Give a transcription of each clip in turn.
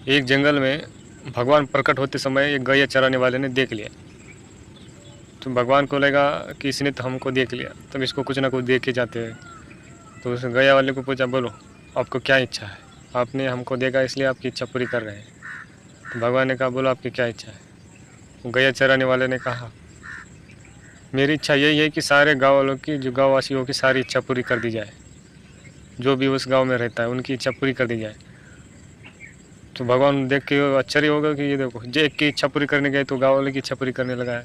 एक जंगल में भगवान प्रकट होते समय एक गैया चराने वाले ने देख लिया। तो भगवान को लगा कि इसने तो हमको देख लिया, तब इसको कुछ ना कुछ दे के जाते हैं। तो उस गैया वाले को पूछा, बोलो आपको क्या इच्छा है? आपने हमको देखा इसलिए आपकी इच्छा पूरी कर रहे हैं। तो भगवान ने कहा, बोलो आपकी क्या इच्छा है? वो गैया चराने वाले ने कहा, मेरी इच्छा यही है कि सारे गाँव वालों की, जो गाँव वासियों की सारी इच्छा पूरी कर दी जाए। जो भी उस गाँव में रहता है उनकी इच्छा पूरी कर दी जाए। तो भगवान देख के आश्चर्य होगा कि ये देखो, जो एक की इच्छा पूरी करने गए तो गाँव वाले की इच्छा पूरी करने लगा है।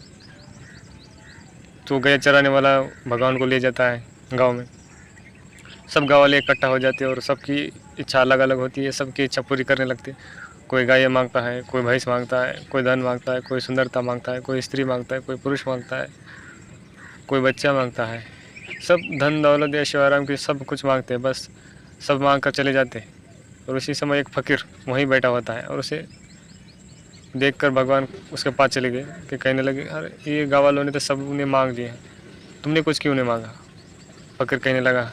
तो गैया चराने वाला भगवान को ले जाता है गाँव में। सब गाँव वाले इकट्ठा हो जाते हैं और सबकी इच्छा अलग अलग होती है, सबकी इच्छा पूरी करने लगते हैं। कोई गाय मांगता है, कोई भैंस मांगता है, कोई धन मांगता है, कोई सुंदरता मांगता है, कोई स्त्री मांगता है, कोई पुरुष मांगता है, कोई बच्चा मांगता है। सब धन दौलत ऐशो आराम की सब कुछ मांगते हैं, बस सब मांग कर चले जाते हैं। और उसी समय एक फ़कीर वहीं बैठा होता है और उसे देखकर भगवान उसके पास चले गए कि कहने लगे, अरे ये गाँव वालों ने तो सब ने मांग लिए, तुमने कुछ क्यों नहीं मांगा? फ़कीर कहने लगा,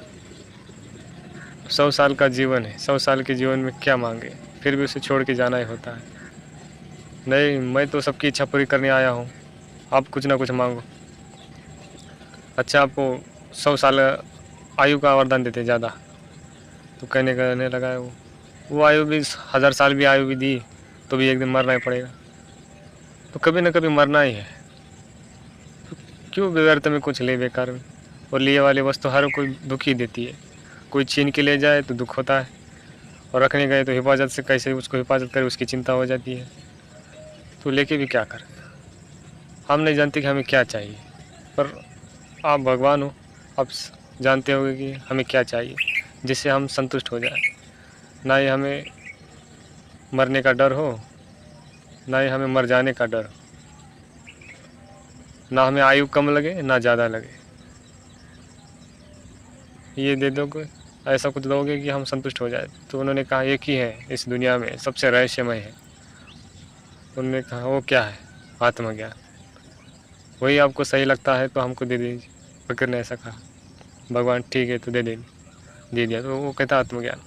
100 साल का जीवन है, 100 साल के जीवन में क्या मांगे, फिर भी उसे छोड़ के जाना ही होता है। नहीं, मैं तो सबकी इच्छा पूरी करने आया हूँ, आप कुछ ना कुछ मांगो। अच्छा, आपको 100 साल आयु का वरदान देते ज़्यादा। तो कहने लगा है वो आयु भी 1000 साल भी आयु भी दी तो भी एक दिन मरना ही पड़ेगा। तो कभी ना कभी मरना ही है, तो क्यों व्यर्थ में कुछ ले बेकार में? और लिए वाली वस्तु हर कोई दुख ही देती है। कोई छीन के ले जाए तो दुख होता है, और रखने गए तो हिफाजत से कैसे उसको हिफाजत करे उसकी चिंता हो जाती है। तो लेके भी क्या करें? हम नहीं जानते कि हमें क्या चाहिए, पर आप भगवान हो, आप जानते होंगे कि हमें क्या चाहिए जिससे हम संतुष्ट हो जाए। ना ही हमें मरने का डर हो, ना ही हमें मर जाने का डर हो, ना हमें आयु कम लगे ना ज़्यादा लगे। ये दे दोगे, ऐसा कुछ दोगे कि हम संतुष्ट हो जाए। तो उन्होंने कहा, एक ही है इस दुनिया में सबसे रहस्यमय है। उन्होंने कहा, वो क्या है? आत्मज्ञान। वही आपको सही लगता है तो हमको दे दीजिए। फ़कीर ने ऐसा कहा। भगवान, ठीक है तो दे दिया। तो वो कहता आत्मज्ञान।